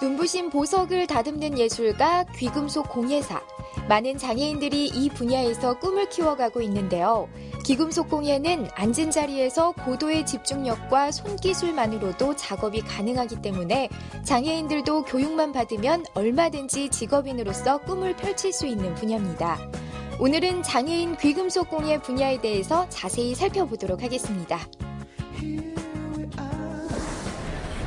눈부신 보석을 다듬는 예술가, 귀금속 공예사. 많은 장애인들이 이 분야에서 꿈을 키워가고 있는데요. 귀금속 공예는 앉은 자리에서 고도의 집중력과 손기술만으로도 작업이 가능하기 때문에 장애인들도 교육만 받으면 얼마든지 직업인으로서 꿈을 펼칠 수 있는 분야입니다. 오늘은 장애인 귀금속 공예 분야에 대해서 자세히 살펴보도록 하겠습니다.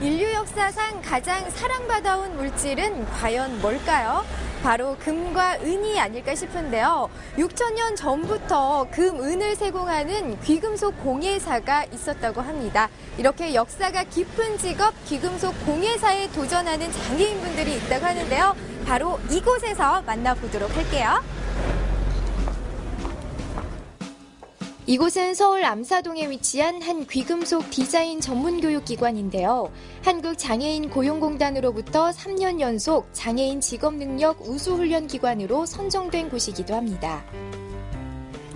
인류 역사상 가장 사랑받아온 물질은 과연 뭘까요? 바로 금과 은이 아닐까 싶은데요. 6,000년 전부터 금, 은을 세공하는 귀금속 공예사가 있었다고 합니다. 이렇게 역사가 깊은 직업 귀금속 공예사에 도전하는 장애인분들이 있다고 하는데요. 바로 이곳에서 만나보도록 할게요. 이곳은 서울 암사동에 위치한 한 귀금속 디자인 전문교육기관인데요. 한국장애인고용공단으로부터 3년 연속 장애인 직업능력 우수훈련기관으로 선정된 곳이기도 합니다.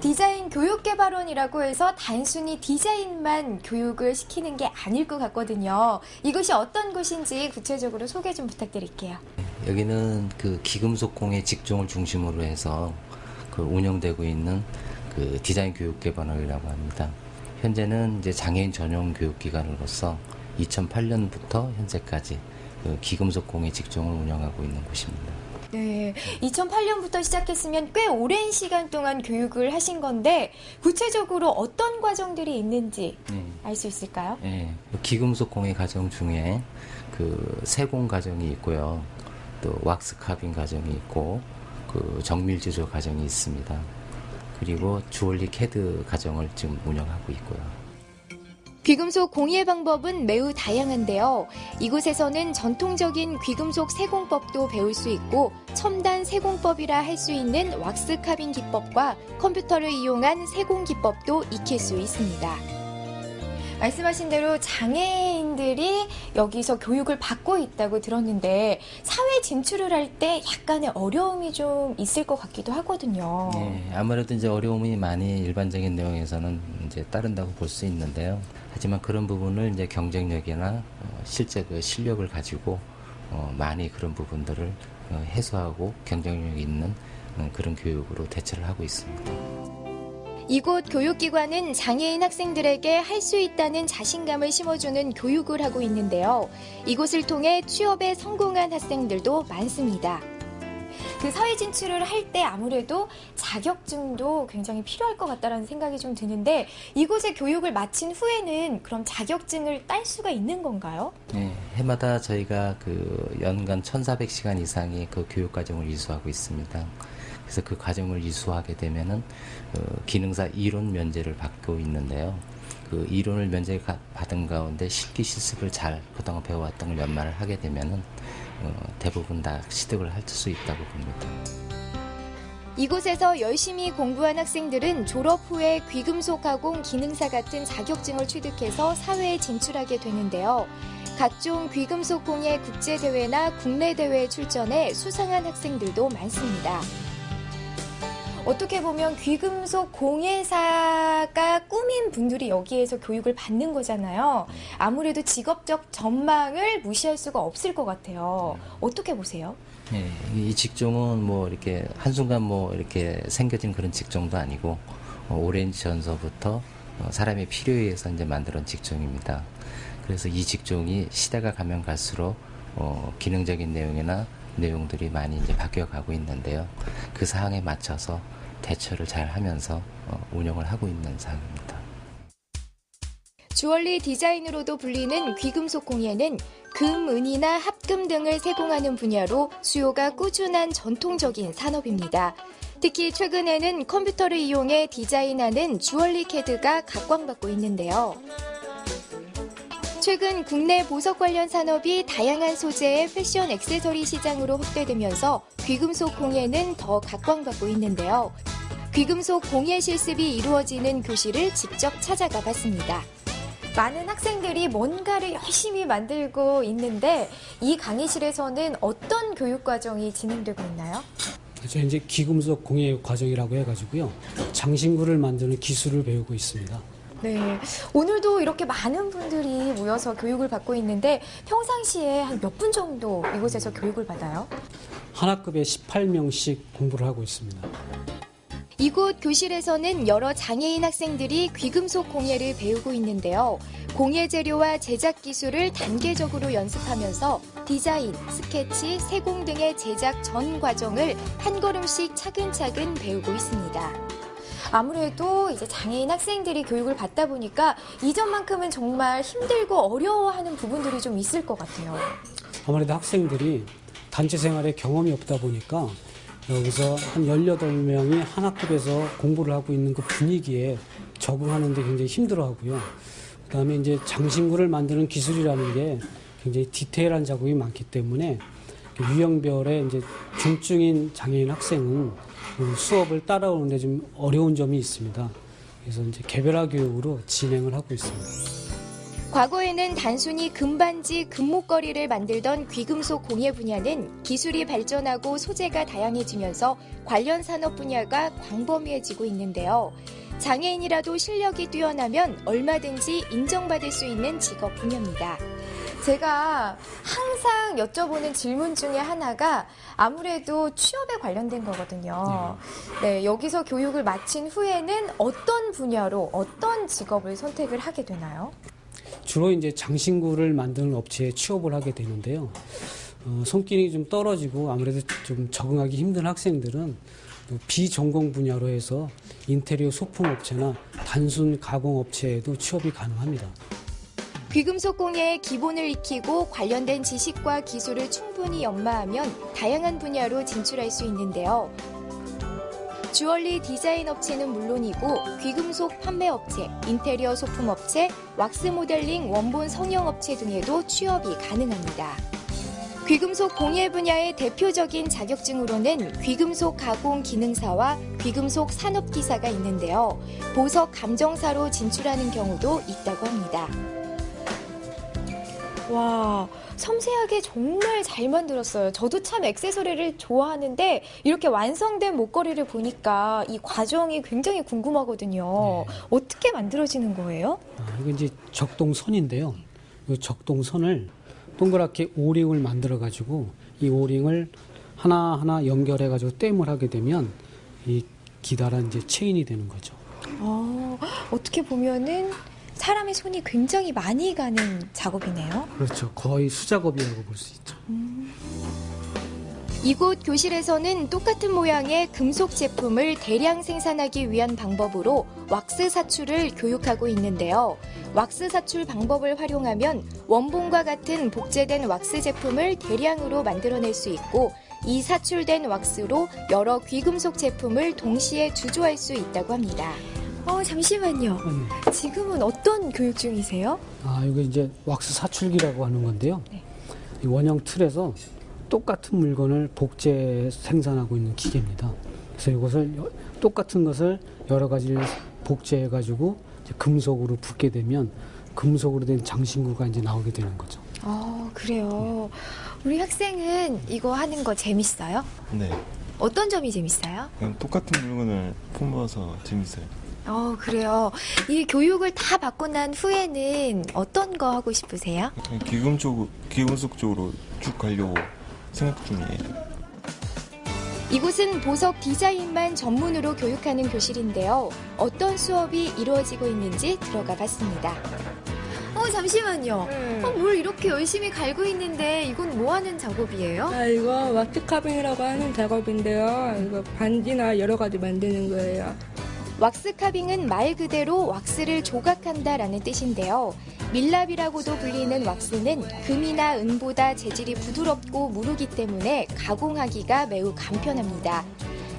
디자인 교육개발원이라고 해서 단순히 디자인만 교육을 시키는 게 아닐 것 같거든요. 이곳이 어떤 곳인지 구체적으로 소개 좀 부탁드릴게요. 여기는 그 귀금속 공예 직종을 중심으로 해서 운영되고 있는 디자인 교육개발원이라고 합니다. 현재는 이제 장애인 전용 교육기관으로서 2008년부터 현재까지 귀금속 공예 직종을 운영하고 있는 곳입니다. 네, 2008년부터 시작했으면 꽤 오랜 시간 동안 교육을 하신 건데 구체적으로 어떤 과정들이 있는지 알 수 있을까요? 네, 귀금속 공예 과정 중에 세공 과정이 있고요, 또 왁스 카빙 과정이 있고 정밀 제조 과정이 있습니다. 그리고 주얼리 캐드 과정을 지금 운영하고 있고요. 귀금속 공예 방법은 매우 다양한데요. 이곳에서는 전통적인 귀금속 세공법도 배울 수 있고 첨단 세공법이라 할 수 있는 왁스 카빙 기법과 컴퓨터를 이용한 세공 기법도 익힐 수 있습니다. 말씀하신 대로 장애인들이 여기서 교육을 받고 있다고 들었는데 사회 진출을 할 때 약간의 어려움이 좀 있을 것 같기도 하거든요. 네, 아무래도 이제 어려움이 많이 일반적인 내용에서는 이제 따른다고 볼 수 있는데요. 하지만 그런 부분을 이제 경쟁력이나 실제 실력을 가지고 많이 그런 부분들을 해소하고 경쟁력 있는 그런 교육으로 대처를 하고 있습니다. 이곳 교육기관은 장애인 학생들에게 할 수 있다는 자신감을 심어주는 교육을 하고 있는데요. 이곳을 통해 취업에 성공한 학생들도 많습니다. 사회 진출을 할 때 아무래도 자격증도 굉장히 필요할 것 같다는 생각이 좀 드는데 이곳의 교육을 마친 후에는 그럼 자격증을 딸 수가 있는 건가요? 네, 해마다 저희가 연간 1,400시간 이상의 교육 과정을 이수하고 있습니다. 그래서 그 과정을 이수하게 되면은 기능사 이론 면제를 받고 있는데요. 이론을 면제 받은 가운데 실기 실습을 잘 그동안 배워왔던 걸 연말을 하게 되면은 대부분 다 취득을 할 수 있다고 봅니다. 이곳에서 열심히 공부한 학생들은 졸업 후에 귀금속 가공 기능사 같은 자격증을 취득해서 사회에 진출하게 되는데요. 각종 귀금속 공예 국제대회나 국내 대회에 출전해 수상한 학생들도 많습니다. 어떻게 보면 귀금속 공예사가 꿈인 분들이 여기에서 교육을 받는 거잖아요. 아무래도 직업적 전망을 무시할 수가 없을 것 같아요. 어떻게 보세요? 네, 이 직종은 이렇게 한순간 이렇게 생겨진 그런 직종도 아니고 오랜 전서부터 사람의 필요에 의해서 이제 만들어진 직종입니다. 그래서 이 직종이 시대가 가면 갈수록 기능적인 내용들이 많이 이제 바뀌어가고 있는데요. 그 사항에 맞춰서 대처를 잘 하면서 운영을 하고 있는 사항입니다. 주얼리 디자인으로도 불리는 귀금속 공예는 금, 은이나 합금 등을 세공하는 분야로 수요가 꾸준한 전통적인 산업입니다. 특히 최근에는 컴퓨터를 이용해 디자인하는 주얼리 캐드가 각광받고 있는데요. 최근 국내 보석 관련 산업이 다양한 소재의 패션 액세서리 시장으로 확대되면서 귀금속 공예는 더 각광받고 있는데요. 귀금속 공예 실습이 이루어지는 교실을 직접 찾아가 봤습니다. 많은 학생들이 뭔가를 열심히 만들고 있는데 이 강의실에서는 어떤 교육 과정이 진행되고 있나요? 저 이제 귀금속 공예 과정이라고 해가지고요. 장신구를 만드는 기술을 배우고 있습니다. 네. 오늘도 이렇게 많은 분들이 모여서 교육을 받고 있는데 평상시에 한 몇 분 정도 이곳에서 교육을 받아요? 한 학급에 18명씩 공부를 하고 있습니다. 이곳 교실에서는 여러 장애인 학생들이 귀금속 공예를 배우고 있는데요. 공예 재료와 제작 기술을 단계적으로 연습하면서 디자인, 스케치, 세공 등의 제작 전 과정을 한 걸음씩 차근차근 배우고 있습니다. 아무래도 이제 장애인 학생들이 교육을 받다 보니까 이전만큼은 정말 힘들고 어려워하는 부분들이 좀 있을 것 같아요. 아무래도 학생들이 단체 생활에 경험이 없다 보니까 여기서 한 18명이 한 학급에서 공부를 하고 있는 그 분위기에 적응하는 데 굉장히 힘들어하고요. 그다음에 이제 장신구를 만드는 기술이라는 게 굉장히 디테일한 작업이 많기 때문에 유형별의 이제 중증인 장애인 학생은 수업을 따라오는데 좀 어려운 점이 있습니다. 그래서 이제 개별화 교육으로 진행을 하고 있습니다. 과거에는 단순히 금반지, 금목걸이를 만들던 귀금속 공예 분야는 기술이 발전하고 소재가 다양해지면서 관련 산업 분야가 광범위해지고 있는데요. 장애인이라도 실력이 뛰어나면 얼마든지 인정받을 수 있는 직업 분야입니다. 제가 항상 여쭤보는 질문 중에 하나가 아무래도 취업에 관련된 거거든요. 네, 여기서 교육을 마친 후에는 어떤 분야로 어떤 직업을 선택을 하게 되나요? 주로 이제 장신구를 만드는 업체에 취업을 하게 되는데요. 손길이 좀 떨어지고 아무래도 좀 적응하기 힘든 학생들은 비전공 분야로 해서 인테리어 소품 업체나 단순 가공 업체에도 취업이 가능합니다. 귀금속 공예의 기본을 익히고 관련된 지식과 기술을 충분히 연마하면 다양한 분야로 진출할 수 있는데요. 주얼리 디자인 업체는 물론이고 귀금속 판매 업체, 인테리어 소품 업체, 왁스 모델링 원본 성형 업체 등에도 취업이 가능합니다. 귀금속 공예 분야의 대표적인 자격증으로는 귀금속 가공 기능사와 귀금속 산업기사가 있는데요. 보석 감정사로 진출하는 경우도 있다고 합니다. 와, 섬세하게 정말 잘 만들었어요. 저도 참 액세서리를 좋아하는데 이렇게 완성된 목걸이를 보니까 이 과정이 굉장히 궁금하거든요. 네. 어떻게 만들어지는 거예요? 이거 이제 적동선인데요. 이 적동선을 동그랗게 오링을 만들어가지고 이 오링을 하나하나 연결해가지고 땜을 하게 되면 이 기다란 이제 체인이 되는 거죠. 어떻게 보면은 사람의 손이 굉장히 많이 가는 작업이네요. 그렇죠. 거의 수작업이라고 볼 수 있죠. 이곳 교실에서는 똑같은 모양의 금속 제품을 대량 생산하기 위한 방법으로 왁스 사출을 교육하고 있는데요. 왁스 사출 방법을 활용하면 원본과 같은 복제된 왁스 제품을 대량으로 만들어낼 수 있고 이 사출된 왁스로 여러 귀금속 제품을 동시에 주조할 수 있다고 합니다. 잠시만요. 네. 지금은 어떤 교육 중이세요? 이거 이제 왁스 사출기라고 하는 건데요. 네. 이 원형 틀에서 똑같은 물건을 복제 생산하고 있는 기계입니다. 그래서 이것을 똑같은 것을 여러 가지를 복제해가지고 이제 금속으로 붓게 되면 금속으로 된 장신구가 이제 나오게 되는 거죠. 그래요. 우리 학생은 이거 하는 거 재밌어요? 네. 어떤 점이 재밌어요? 그냥 똑같은 물건을 품어서 재밌어요. 그래요. 이 교육을 다 받고 난 후에는 어떤 거 하고 싶으세요? 그냥 귀금속 쪽으로 쭉 가려고 생각 중이에요. 이곳은 보석 디자인만 전문으로 교육하는 교실인데요. 어떤 수업이 이루어지고 있는지 들어가 봤습니다. 잠시만요. 뭘 이렇게 열심히 갈고 있는데 이건 뭐 하는 작업이에요? 이거 왁스 카빙이라고 하는 작업인데요. 이거 반지나 여러 가지 만드는 거예요. 왁스 카빙은 말 그대로 왁스를 조각한다라는 뜻인데요. 밀랍이라고도 불리는 왁스는 금이나 은보다 재질이 부드럽고 무르기 때문에 가공하기가 매우 간편합니다.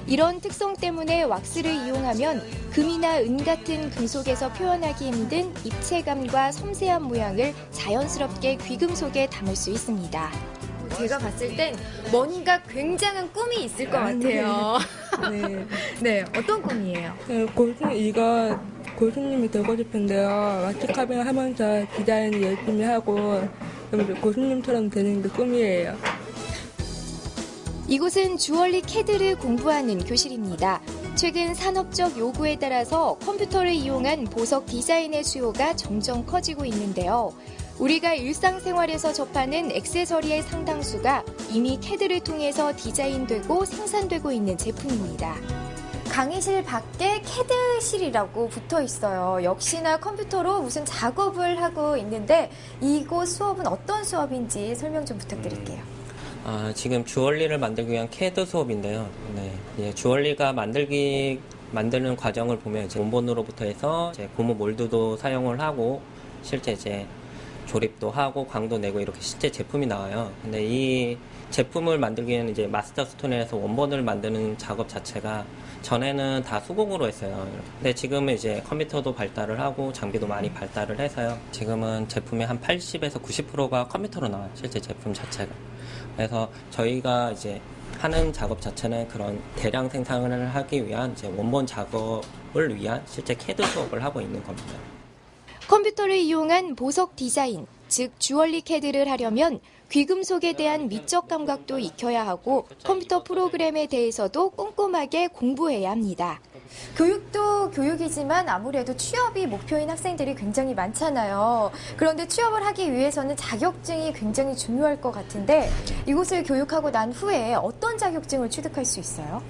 이런 특성 때문에 왁스를 이용하면 금이나 은 같은 금속에서 표현하기 힘든 입체감과 섬세한 모양을 자연스럽게 귀금속에 담을 수 있습니다. 제가 봤을 땐 뭔가 굉장한 꿈이 있을 것 같아요. 네. 네, 어떤 꿈이에요? 이거 고수님이 되고 싶은데요. 왁스 카빙을 하면서 디자인을 열심히 하고 좀 고수님처럼 되는 게 꿈이에요. 이곳은 주얼리 캐드를 공부하는 교실입니다. 최근 산업적 요구에 따라서 컴퓨터를 이용한 보석 디자인의 수요가 점점 커지고 있는데요. 우리가 일상생활에서 접하는 액세서리의 상당수가 이미 CAD를 통해서 디자인되고 생산되고 있는 제품입니다. 강의실 밖에 CAD실이라고 붙어 있어요. 역시나 컴퓨터로 무슨 작업을 하고 있는데 이곳 수업은 어떤 수업인지 설명 좀 부탁드릴게요. 지금 주얼리를 만들기 위한 CAD 수업인데요. 네, 주얼리가 만드는 과정을 보면 이제 원본으로부터 해서 이제 고무 몰드도 사용을 하고 실제 이제 조립도 하고 광도 내고 이렇게 실제 제품이 나와요. 근데 이 제품을 만들기 위해는 이제 마스터 스톤에서 원본을 만드는 작업 자체가 전에는 다 수공으로 했어요. 근데 지금은 이제 컴퓨터도 발달을 하고 장비도 많이 발달을 해서요. 지금은 제품의 한 80에서 90%가 컴퓨터로 나와요. 실제 제품 자체가. 그래서 저희가 이제 하는 작업 자체는 그런 대량 생산을 하기 위한 이제 원본 작업을 위한 실제 CAD 수업을 하고 있는 겁니다. 컴퓨터를 이용한 보석 디자인, 즉 주얼리 CAD를 하려면 귀금속에 대한 미적 감각도 익혀야 하고 컴퓨터 프로그램에 대해서도 꼼꼼하게 공부해야 합니다. 교육도 교육이지만 아무래도 취업이 목표인 학생들이 굉장히 많잖아요. 그런데 취업을 하기 위해서는 자격증이 굉장히 중요할 것 같은데 이곳을 교육하고 난 후에 어떤 자격증을 취득할 수 있어요?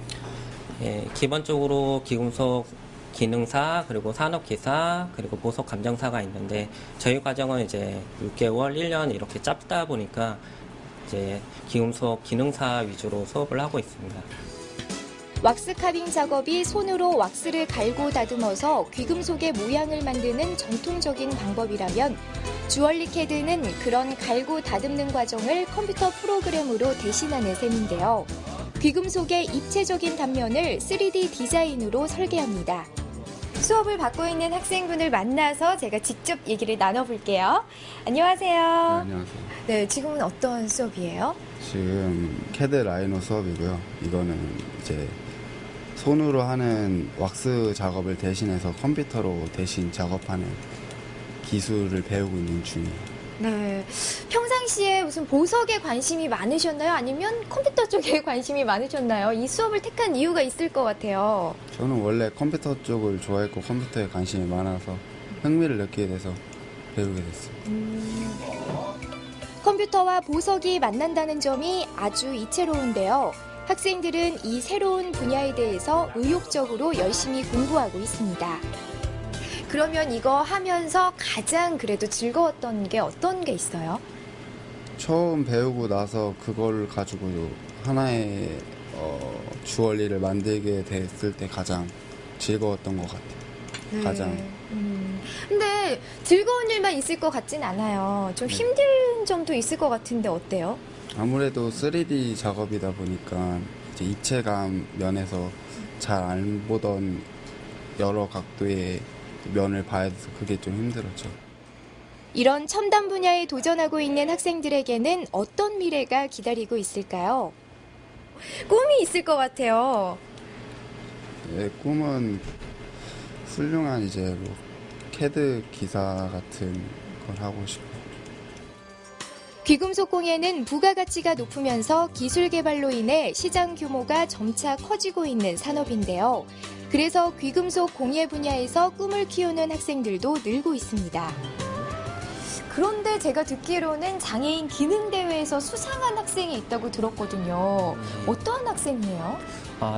예, 기본적으로 귀금속 기능사, 그리고 산업기사, 그리고 보석 감정사가 있는데 저희 과정은 이제 6개월, 1년 이렇게 짧다 보니까 이제 귀금속 기능사 위주로 수업을 하고 있습니다. 왁스 카빙 작업이 손으로 왁스를 갈고 다듬어서 귀금속의 모양을 만드는 전통적인 방법이라면 주얼리 CAD는 그런 갈고 다듬는 과정을 컴퓨터 프로그램으로 대신하는 셈인데요. 귀금속의 입체적인 단면을 3D 디자인으로 설계합니다. 수업을 받고 있는 학생분을 만나서 제가 직접 얘기를 나눠볼게요. 안녕하세요. 네, 안녕하세요. 네, 지금은 어떤 수업이에요? 지금 CAD 라이너 수업이고요. 이거는 이제 손으로 하는 왁스 작업을 대신해서 컴퓨터로 대신 작업하는 기술을 배우고 있는 중이에요. 네, 평상시에 무슨 보석에 관심이 많으셨나요? 아니면 컴퓨터 쪽에 관심이 많으셨나요? 이 수업을 택한 이유가 있을 것 같아요. 저는 원래 컴퓨터 쪽을 좋아했고 컴퓨터에 관심이 많아서 흥미를 느끼게 돼서 배우게 됐습니다. 컴퓨터와 보석이 만난다는 점이 아주 이채로운데요. 학생들은 이 새로운 분야에 대해서 의욕적으로 열심히 공부하고 있습니다. 그러면 이거 하면서 가장 그래도 즐거웠던 게 어떤 게 있어요? 처음 배우고 나서 그걸 가지고 하나의 주얼리를 만들게 됐을 때 가장 즐거웠던 것 같아요. 네. 가장. 근데 즐거운 일만 있을 것 같진 않아요. 좀 힘든 점도 있을 것 같은데 어때요? 아무래도 3D 작업이다 보니까 이제 입체감 면에서 잘 안 보던 여러 각도의 면을 봐야 돼서 그게 좀 힘들었죠. 이런 첨단 분야에 도전하고 있는 학생들에게는 어떤 미래가 기다리고 있을까요? 꿈이 있을 것 같아요. 내 꿈은 훌륭한 이제 뭐 CAD 기사 같은 걸 하고 싶어요. 귀금속 공예는 부가가치가 높으면서 기술 개발로 인해 시장 규모가 점차 커지고 있는 산업인데요. 그래서 귀금속 공예 분야에서 꿈을 키우는 학생들도 늘고 있습니다. 그런데 제가 듣기로는 장애인 기능대회에서 수상한 학생이 있다고 들었거든요. 어떠한 학생이에요?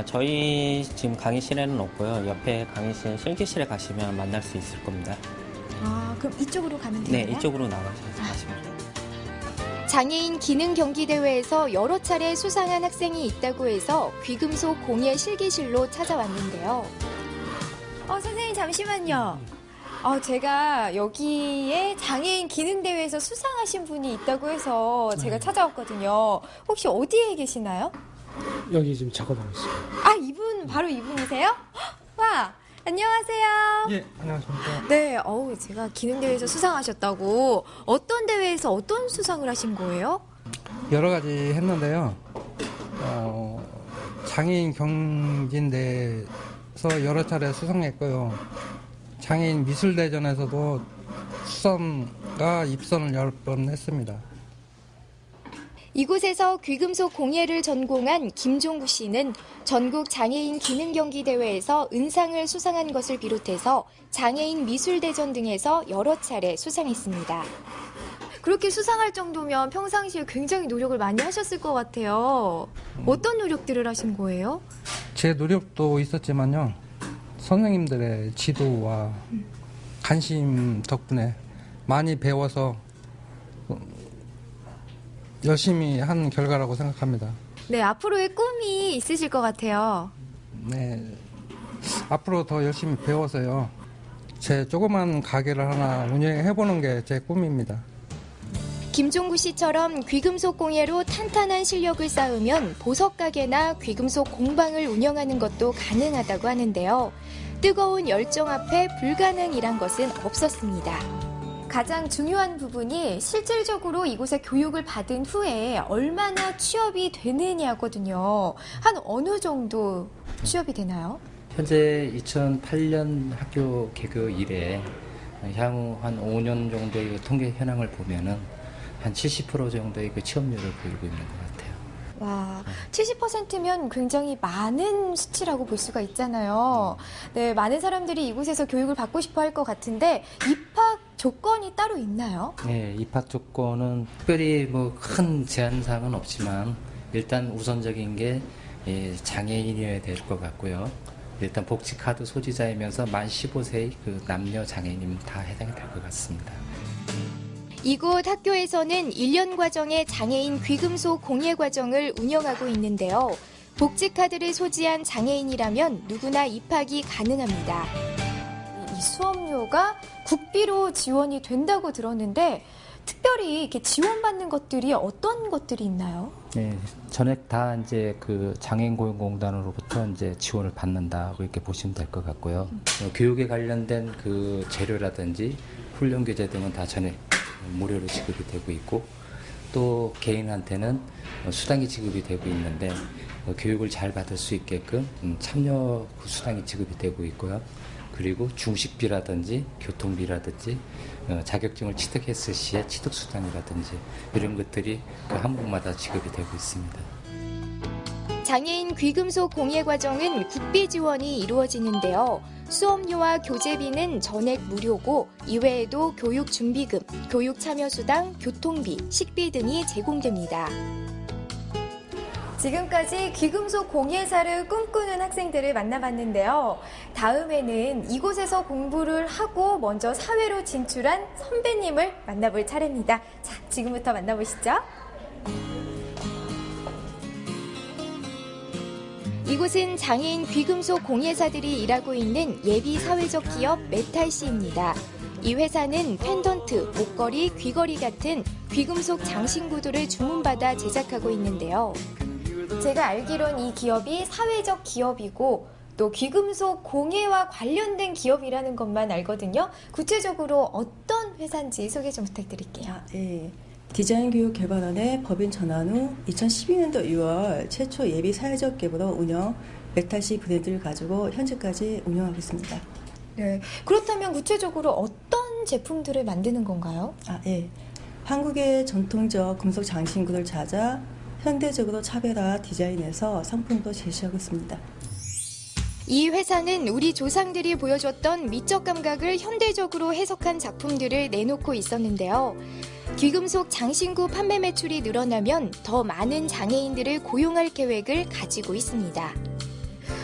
저희 지금 강의실에는 없고요. 옆에 강의실 실기실에 가시면 만날 수 있을 겁니다. 그럼 이쪽으로 가면 네, 되나요? 이쪽으로 나가셔서 가시면 돼요. 장애인 기능 경기 대회에서 여러 차례 수상한 학생이 있다고 해서 귀금속 공예 실기실로 찾아왔는데요. 선생님 잠시만요. 제가 여기에 장애인 기능 대회에서 수상하신 분이 있다고 해서 제가 찾아왔거든요. 혹시 어디에 계시나요? 여기 지금 작업하고 있어요. 이분 바로 이분이세요? 와, 안녕하세요. 예, 안녕하십니까. 네, 제가 기능 대회에서 수상하셨다고. 어떤 대회에서 어떤 수상을 하신 거예요? 여러 가지 했는데요. 장애인 경진대에서 여러 차례 수상했고요. 장애인 미술대전에서도 수상과 입선을 여러 번 했습니다. 이곳에서 귀금속 공예를 전공한 김종구 씨는 전국 장애인 기능 경기 대회에서 은상을 수상한 것을 비롯해서 장애인 미술대전 등에서 여러 차례 수상했습니다. 그렇게 수상할 정도면 평상시에 굉장히 노력을 많이 하셨을 것 같아요. 어떤 노력들을 하신 거예요? 제 노력도 있었지만요. 선생님들의 지도와 관심 덕분에 많이 배워서 열심히 한 결과라고 생각합니다. 네, 앞으로의 꿈이 있으실 것 같아요. 네, 앞으로 더 열심히 배워서요. 제 조그만 가게를 하나 운영해보는 게 제 꿈입니다. 김종구 씨처럼 귀금속 공예로 탄탄한 실력을 쌓으면 보석 가게나 귀금속 공방을 운영하는 것도 가능하다고 하는데요. 뜨거운 열정 앞에 불가능이란 것은 없었습니다. 가장 중요한 부분이 실질적으로 이곳에 교육을 받은 후에 얼마나 취업이 되느냐거든요. 한 어느 정도 취업이 되나요? 현재 2008년 학교 개교 이래 향후 한 5년 정도의 통계 현황을 보면은 한 70% 정도의 그 취업률을 보이고 있는 것 같아요. 와, 70%면 굉장히 많은 수치라고 볼 수가 있잖아요. 네, 많은 사람들이 이곳에서 교육을 받고 싶어 할 것 같은데 입학 조건이 따로 있나요? 네, 입학 조건은 특별히 뭐 큰 제한사항은 없지만 일단 우선적인 게 장애인이어야 될 것 같고요. 일단 복지카드 소지자이면서 만 15세의 그 남녀 장애인이면 다 해당이 될 것 같습니다. 이곳 학교에서는 1년 과정의 장애인 귀금속 공예 과정을 운영하고 있는데요. 복지카드를 소지한 장애인이라면 누구나 입학이 가능합니다. 이 수업료가 국비로 지원이 된다고 들었는데 특별히 이렇게 지원받는 것들이 어떤 것들이 있나요? 네, 전액 다 이제 그 장애인고용공단으로부터 이제 지원을 받는다고 이렇게 보시면 될 것 같고요. 교육에 관련된 그 재료라든지 훈련 교재 등은 다 전액 무료로 지급이 되고 있고 또 개인한테는 수당이 지급이 되고 있는데 교육을 잘 받을 수 있게끔 참여 수당이 지급이 되고 있고요. 그리고 중식비라든지 교통비라든지 자격증을 취득했을 시에 취득수당이라든지 이런 것들이 그 항목마다 지급이 되고 있습니다. 장애인 귀금속 공예 과정은 국비 지원이 이루어지는데요. 수업료와 교재비는 전액 무료고 이외에도 교육 준비금, 교육 참여수당, 교통비, 식비 등이 제공됩니다. 지금까지 귀금속 공예사를 꿈꾸는 학생들을 만나봤는데요. 다음에는 이곳에서 공부를 하고 먼저 사회로 진출한 선배님을 만나볼 차례입니다. 자, 지금부터 만나보시죠. 이곳은 장애인 귀금속 공예사들이 일하고 있는 예비 사회적 기업 메탈C입니다. 이 회사는 펜던트, 목걸이, 귀걸이 같은 귀금속 장신 구두를 주문받아 제작하고 있는데요. 제가 알기론 이 기업이 사회적 기업이고 또 귀금속 공예와 관련된 기업이라는 것만 알거든요. 구체적으로 어떤 회사인지 소개 좀 부탁드릴게요. 네. 디자인교육개발원의 법인 전환 후 2012년도 6월 최초 예비 사회적 기업으로 운영 메탈C 브랜드를 가지고 현재까지 운영하고 있습니다. 네. 그렇다면 구체적으로 어떤 제품들을 만드는 건가요? 예. 한국의 전통적 금속 장신구를 찾아 현대적으로 차별화 디자인해서 상품도 제시하고 있습니다. 이 회사는 우리 조상들이 보여줬던 미적 감각을 현대적으로 해석한 작품들을 내놓고 있었는데요. 귀금속 장신구 판매 매출이 늘어나면 더 많은 장애인들을 고용할 계획을 가지고 있습니다.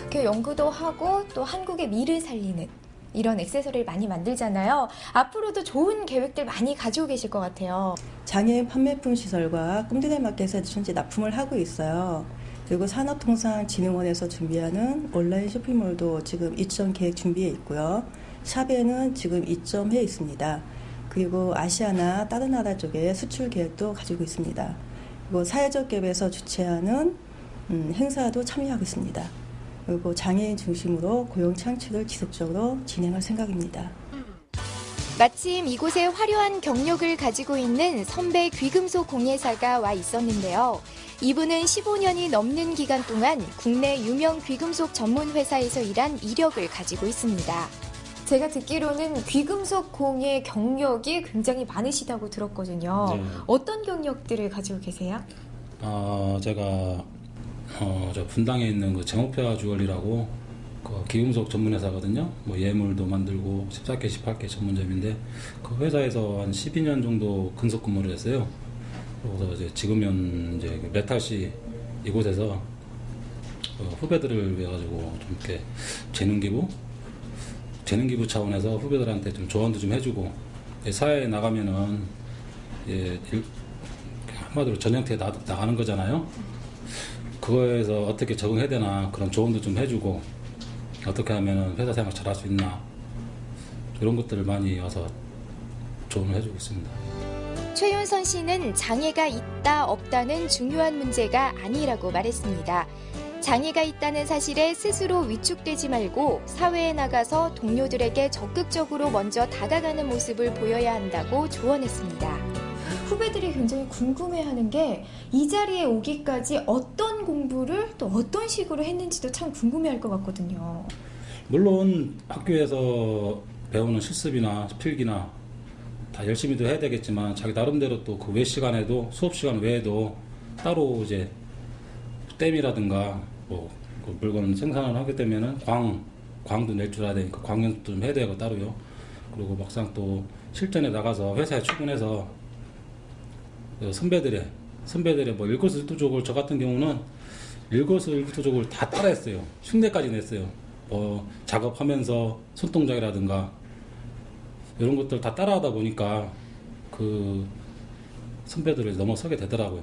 이렇게 연구도 하고 또 한국의 미를 살리는 이런 액세서리를 많이 만들잖아요. 앞으로도 좋은 계획들 많이 가지고 계실 것 같아요. 장애인 판매품 시설과 꿈들의 마켓에서 현재 납품을 하고 있어요. 그리고 산업통상진흥원에서 준비하는 온라인 쇼핑몰도 지금 입점 계획 준비해 있고요. 샵에는 지금 입점해 있습니다. 그리고 아시아나 다른 나라 쪽에 수출 계획도 가지고 있습니다. 그리고 사회적 기업에서 주최하는 행사도 참여하고 있습니다. 그리고 장애인 중심으로 고용 창출을 지속적으로 진행할 생각입니다. 마침 이곳에 화려한 경력을 가지고 있는 선배 귀금속 공예사가 와 있었는데요. 이분은 15년이 넘는 기간 동안 국내 유명 귀금속 전문 회사에서 일한 이력을 가지고 있습니다. 제가 듣기로는 귀금속 공예 경력이 굉장히 많으시다고 들었거든요. 네. 어떤 경력들을 가지고 계세요? 제가 저 분당에 있는 그 제목표화 주얼리라고 그 기금속 전문 회사거든요. 뭐 예물도 만들고 14K, 18K 전문점인데 그 회사에서 한 12년 정도 근속 근무를 했어요. 그래서 이제 지금은 이제 메탈시 이곳에서 후배들을 위해 가지고 좀 이렇게 재능 기부 차원에서 후배들한테 좀 조언도 좀 해주고 사회에 나가면은 한마디로 전형태에 나가는 거잖아요. 그거에서 어떻게 적응해야 되나 그런 조언도 좀 해주고 어떻게 하면 회사 생활 잘할 수 있나 이런 것들을 많이 와서 조언을 해주고 있습니다. 최윤선 씨는 장애가 있다 없다는 중요한 문제가 아니라고 말했습니다. 장애가 있다는 사실에 스스로 위축되지 말고 사회에 나가서 동료들에게 적극적으로 먼저 다가가는 모습을 보여야 한다고 조언했습니다. 후배들이 굉장히 궁금해하는 게 이 자리에 오기까지 어떤 공부를 또 어떤 식으로 했는지도 참 궁금해할 것 같거든요. 물론 학교에서 배우는 실습이나 필기나 다 열심히도 해야 되겠지만 자기 나름대로 또 그 외 시간에도 수업 시간 외에도 따로 이제 댐이라든가 뭐 그 물건 생산을 하게 되면은 광도 낼 줄 알아야 되니까 광 연습도 좀 해야 되고 따로요. 그리고 막상 또 실전에 나가서 회사에 출근해서 선배들의 뭐 일거수일투족을 저 같은 경우는 일거수일투족을 다 따라했어요. 흉내까지 냈어요. 뭐 작업하면서 손동작이라든가 이런 것들 다 따라하다 보니까 그 선배들을 넘어서게 되더라고요.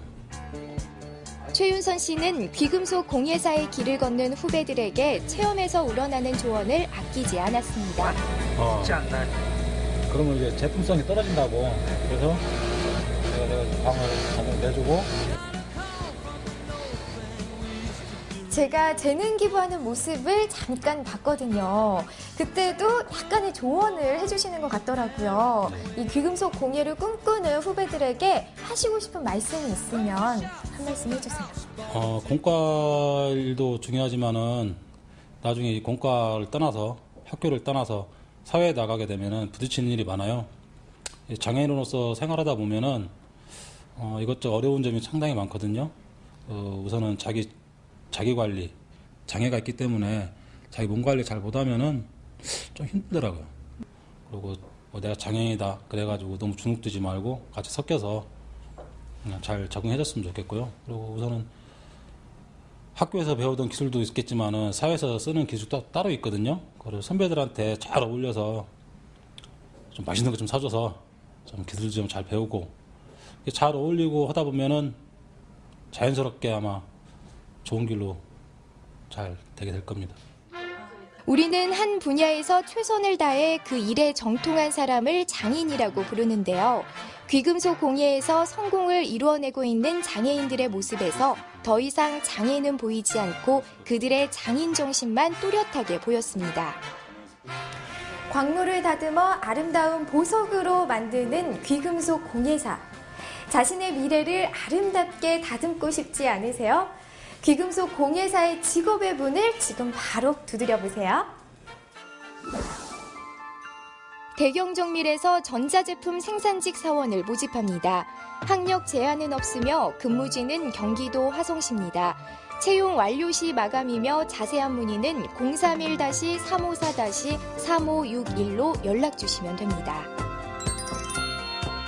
최윤선 씨는 귀금속 공예사의 길을 걷는 후배들에게 체험에서 우러나는 조언을 아끼지 않았습니다. 그러면 이제 제품성이 떨어진다고. 그래서 내가 방을 내주고. 제가 재능 기부하는 모습을 잠깐 봤거든요. 그때도 약간의 조언을 해주시는 것 같더라고요. 이 귀금속 공예를 꿈꾸는 후배들에게 하시고 싶은 말씀이 있으면 한 말씀 해주세요. 공과 일도 중요하지만은 나중에 이 공과를 떠나서 학교를 떠나서 사회에 나가게 되면은 부딪히는 일이 많아요. 장애인으로서 생활하다 보면은 이것저것 어려운 점이 상당히 많거든요. 우선은 자기 관리, 장애가 있기 때문에 자기 몸 관리 잘 못하면은 좀 힘들더라고요. 그리고 뭐 내가 장애인이다 그래가지고 너무 주눅들지 말고 같이 섞여서 그냥 잘 적응해줬으면 좋겠고요. 그리고 우선은 학교에서 배우던 기술도 있겠지만은 사회에서 쓰는 기술도 따로 있거든요. 그리고 선배들한테 잘 어울려서 좀 맛있는 거 좀 사줘서 좀 기술 좀 잘 배우고 잘 어울리고 하다 보면은 자연스럽게 아마 좋은 길로 잘 되게 될 겁니다. 우리는 한 분야에서 최선을 다해 그 일에 정통한 사람을 장인이라고 부르는데요. 귀금속 공예에서 성공을 이루어내고 있는 장애인들의 모습에서 더 이상 장애는 보이지 않고 그들의 장인 정신만 또렷하게 보였습니다. 광물을 다듬어 아름다운 보석으로 만드는 귀금속 공예사. 자신의 미래를 아름답게 다듬고 싶지 않으세요? 귀금속 공예사의 직업의 문을 지금 바로 두드려 보세요. 대경정밀에서 전자제품 생산직 사원을 모집합니다. 학력 제한은 없으며 근무지는 경기도 화성시입니다. 채용 완료 시 마감이며 자세한 문의는 031-354-3561로 연락 주시면 됩니다.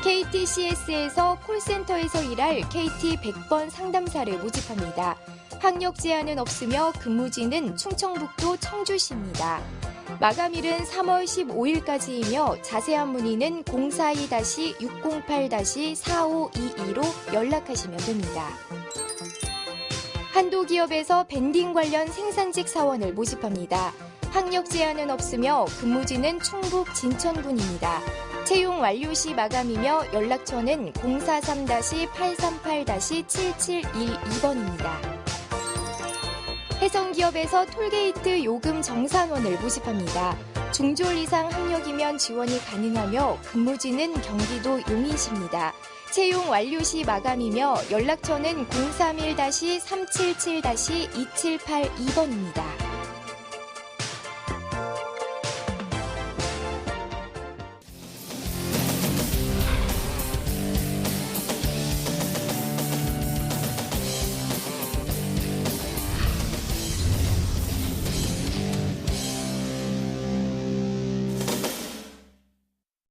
KTCS에서 콜센터에서 일할 KT 100번 상담사를 모집합니다. 학력 제한은 없으며 근무지는 충청북도 청주시입니다. 마감일은 3월 15일까지이며 자세한 문의는 042-608-4522로 연락하시면 됩니다. 한도 기업에서 밴딩 관련 생산직 사원을 모집합니다. 학력 제한은 없으며 근무지는 충북 진천군입니다. 채용 완료 시 마감이며 연락처는 043-838-7712번입니다. 해성기업에서 톨게이트 요금 정산원을 모집합니다. 중졸 이상 학력이면 지원이 가능하며 근무지는 경기도 용인시입니다. 채용 완료 시 마감이며 연락처는 031-377-2782번입니다.